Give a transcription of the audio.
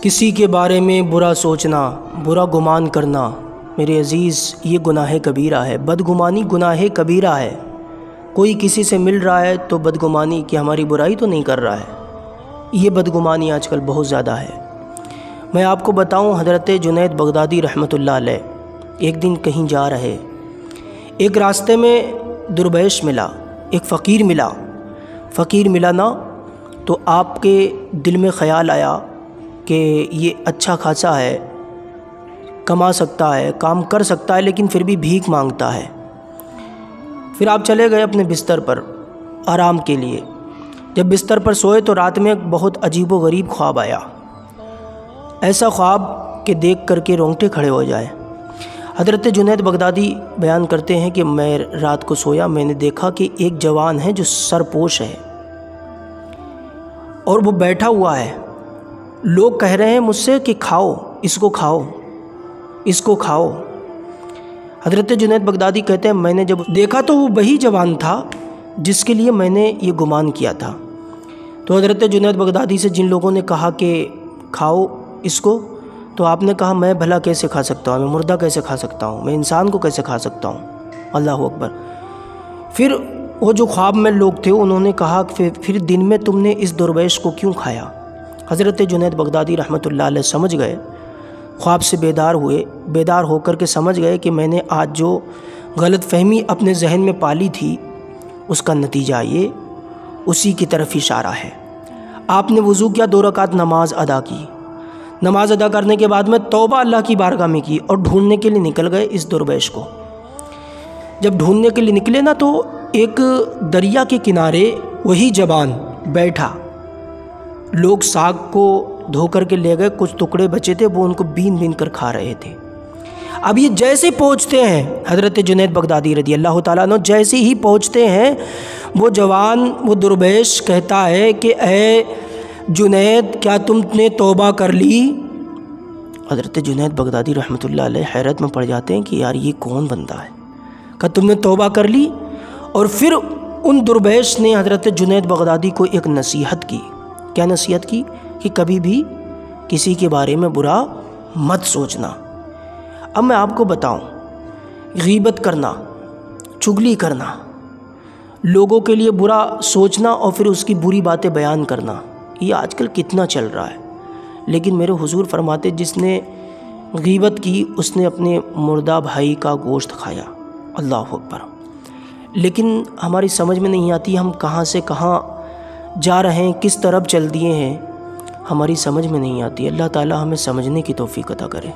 کسی کے بارے میں برا سوچنا، برا گمان کرنا میرے عزیز یہ گناہ کبیرہ ہے۔ بدگمانی گناہ کبیرہ ہے۔ کوئی کسی سے مل رہا ہے تو بدگمانی کہ ہماری برائی تو نہیں کر رہا ہے، یہ بدگمانی آج کل بہت زیادہ ہے۔ میں آپ کو بتاؤں، حضرت جنید بغدادی رحمۃ اللہ علیہ ایک دن کہیں جا رہے، ایک راستے میں درویش ملا، ایک فقیر ملا نا، تو آپ کے دل میں خیال آیا کہ یہ اچھا خاصا ہے، کما سکتا ہے، کام کر سکتا ہے، لیکن پھر بھی بھیک مانگتا ہے۔ پھر آپ چلے گئے اپنے بستر پر آرام کے لیے۔ جب بستر پر سوئے تو رات میں ایک بہت عجیب و غریب خواب آیا، ایسا خواب کہ دیکھ کر کے رونگٹے کھڑے ہو جائیں۔ حضرت جنید بغدادی بیان کرتے ہیں کہ میں رات کو سویا، میں نے دیکھا کہ ایک جوان ہے جو سرپوش ہے اور وہ بیٹھا ہوا ہے۔ لوگ کہہ رہے ہیں مجھ سے کہ کھاؤ، اس کو کھاؤ، اس کو کھاؤ۔ حضرت جنید بغدادی کہتے ہیں میں نے جب دیکھا تو وہ وہی جوان تھا جس کے لیے میں نے یہ گمان کیا تھا۔ تو حضرت جنید بغدادی سے جن لوگوں نے کہا کہ کھاؤ اس کو، تو آپ نے کہا میں بھلا کیسے کھا سکتا ہوں، میں مردہ کیسے کھا سکتا ہوں، میں انسان کو کیسے کھا سکتا ہوں، اللہ اکبر۔ پھر وہ جو خواب میں لوگ تھے انہوں نے کہا کہ پھر دن میں تم نے اس درویش کو کیوں کھایا؟ حضرت جنید بغدادی رحمۃ اللہ علیہ سمجھ گئے، خواب سے بیدار ہو کر کے سمجھ گئے کہ میں نے آج جو غلط فہمی اپنے ذہن میں پالی تھی اس کا نتیجہ یہ اسی کی طرف اشارہ ہے۔ آپ نے وضو کیا، 2 رکعت نماز ادا کی۔ نماز ادا کرنے کے بعد میں توبہ اللہ کی بارگاہ میں کی اور ڈھونڈنے کے لیے نکل گئے اس درویش کو۔ جب ڈھونڈنے کے لیے نکلے نا تو ایک دریا کے کنارے وہی جوان بیٹھا، لوگ ساگ کو دھو کر کے لے گئے، کچھ ٹکڑے بچے تھے وہ ان کو بین کر کھا رہے تھے۔ اب یہ جیسے پہنچتے ہیں حضرت جنید بغدادی رضی اللہ تعالیٰ عنہ، جیسے ہی پہنچتے ہیں وہ جوان، وہ درویش کہتا ہے کہ اے جنید کیا تم نے توبہ کر لی؟ حضرت جنید بغدادی رحمۃ اللہ علیہ حیرت میں پڑ جاتے ہیں کہ یار یہ کون بندہ ہے، کہ تم نے توبہ کر لی؟ اور پھر ان درویش نے حضرت جنید بغدادی کو ایک نصیحت کی۔ کیا نصیحت کی؟ کہ کبھی بھی کسی کے بارے میں برا مت سوچنا۔ اب میں آپ کو بتاؤں، غیبت کرنا، چغلی کرنا، لوگوں کے لیے برا سوچنا اور پھر اس کی بری باتیں بیان کرنا، یہ آج کل کتنا چل رہا ہے۔ لیکن میرے حضور فرماتے جس نے غیبت کی اس نے اپنے مردہ بھائی کا گوشت کھایا، اللہ اکبر۔ لیکن ہماری سمجھ میں نہیں آتی ہم کہاں سے کہاں جا رہے ہیں، کس طرف چل دیے ہیں، ہماری سمجھ میں نہیں آتی۔ اللہ تعالی ہمیں سمجھنے کی توفیق عطا کرے۔